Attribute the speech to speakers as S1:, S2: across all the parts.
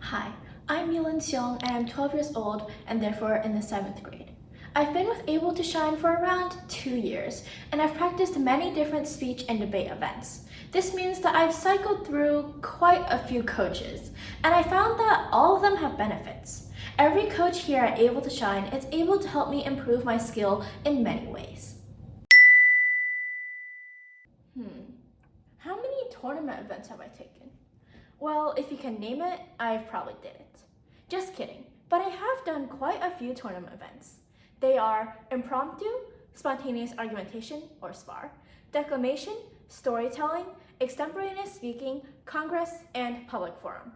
S1: Hi, I'm Yuelin and I'm 12 years old and therefore in the 7th grade. I've been with Able to Shine for around 2 years, and I've practiced many different speech and debate events. This means that I've cycled through quite a few coaches, and I found that all of them have benefits. Every coach here at Able to Shine is able to help me improve my skill in many ways. How many tournament events have I taken? Well, if you can name it, I've probably did it. Just kidding, but I have done quite a few tournament events. They are impromptu, spontaneous argumentation, or SPAR, declamation, storytelling, extemporaneous speaking, congress, and public forum.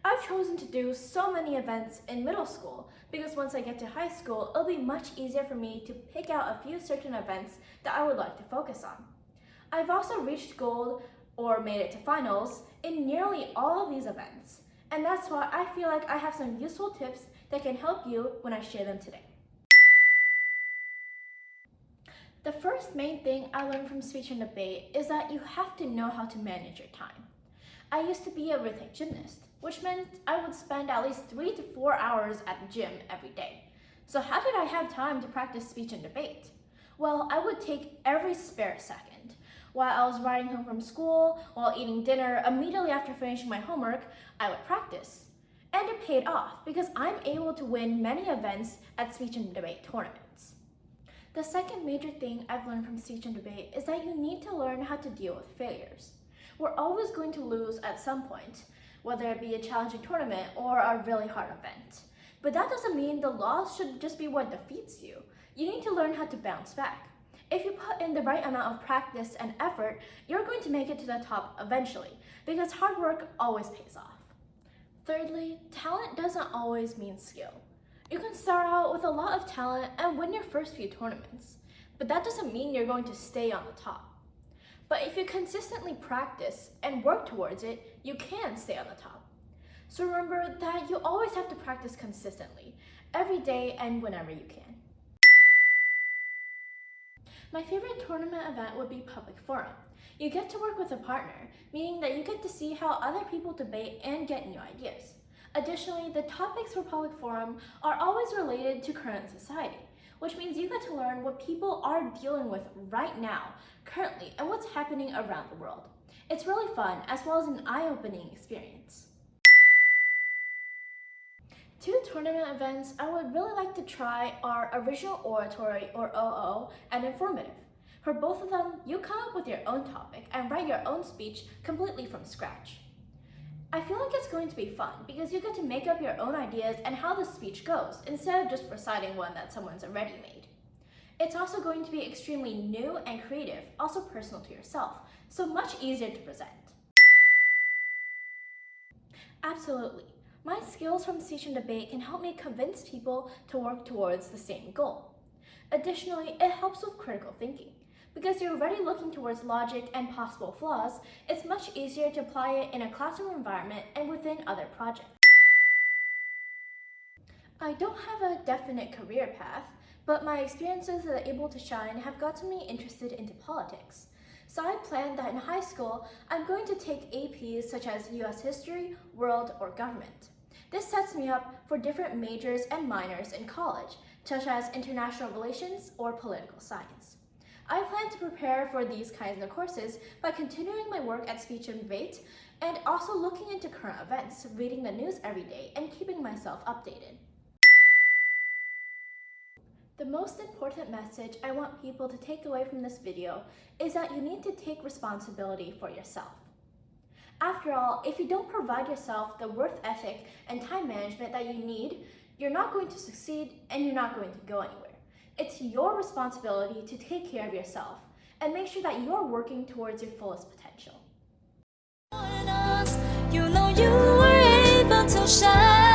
S1: I've chosen to do so many events in middle school because once I get to high school, it'll be much easier for me to pick out a few certain events that I would like to focus on. I've also reached gold or made it to finals in nearly all of these events, and that's why I feel like I have some useful tips that can help you when I share them today. The first main thing I learned from speech and debate is that you have to know how to manage your time. I used to be a rhythmic gymnast, which meant I would spend at least 3 to 4 hours at the gym every day. So how did I have time to practice speech and debate? Well, I would take every spare second. While I was riding home from school, while eating dinner, immediately after finishing my homework, I would practice. And it paid off because I'm able to win many events at speech and debate tournaments. The second major thing I've learned from speech and debate is that you need to learn how to deal with failures. We're always going to lose at some point, whether it be a challenging tournament or a really hard event. But that doesn't mean the loss should just be what defeats you. You need to learn how to bounce back. If you put in the right amount of practice and effort, you're going to make it to the top eventually, because hard work always pays off. Thirdly, talent doesn't always mean skill. You can start out with a lot of talent and win your first few tournaments, but that doesn't mean you're going to stay on the top. But if you consistently practice and work towards it, you can stay on the top. So remember that you always have to practice consistently, every day and whenever you can. My favorite tournament event would be Public Forum. You get to work with a partner, meaning that you get to see how other people debate and get new ideas. Additionally, the topics for Public Forum are always related to current society, which means you get to learn what people are dealing with right now, currently, and what's happening around the world. It's really fun, as well as an eye-opening experience. Two tournament events I would really like to try are Original Oratory, or OO, and Informative. For both of them, you come up with your own topic and write your own speech completely from scratch. I feel like it's going to be fun because you get to make up your own ideas and how the speech goes instead of just reciting one that someone's already made. It's also going to be extremely new and creative, also personal to yourself, so much easier to present. Absolutely. My skills from speech and debate can help me convince people to work towards the same goal. Additionally, it helps with critical thinking. Because you're already looking towards logic and possible flaws, it's much easier to apply it in a classroom environment and within other projects. I don't have a definite career path, but my experiences at Able to Shine have gotten me interested into politics. So I planned that in high school, I'm going to take APs such as US History, World, or Government. This sets me up for different majors and minors in college, such as International Relations or Political Science. I plan to prepare for these kinds of courses by continuing my work at Speech and Debate and also looking into current events, reading the news every day, and keeping myself updated. The most important message I want people to take away from this video is that you need to take responsibility for yourself. After all, if you don't provide yourself the work ethic and time management that you need, you're not going to succeed and you're not going to go anywhere. It's your responsibility to take care of yourself and make sure that you're working towards your fullest potential.
S2: You know you were able to shine.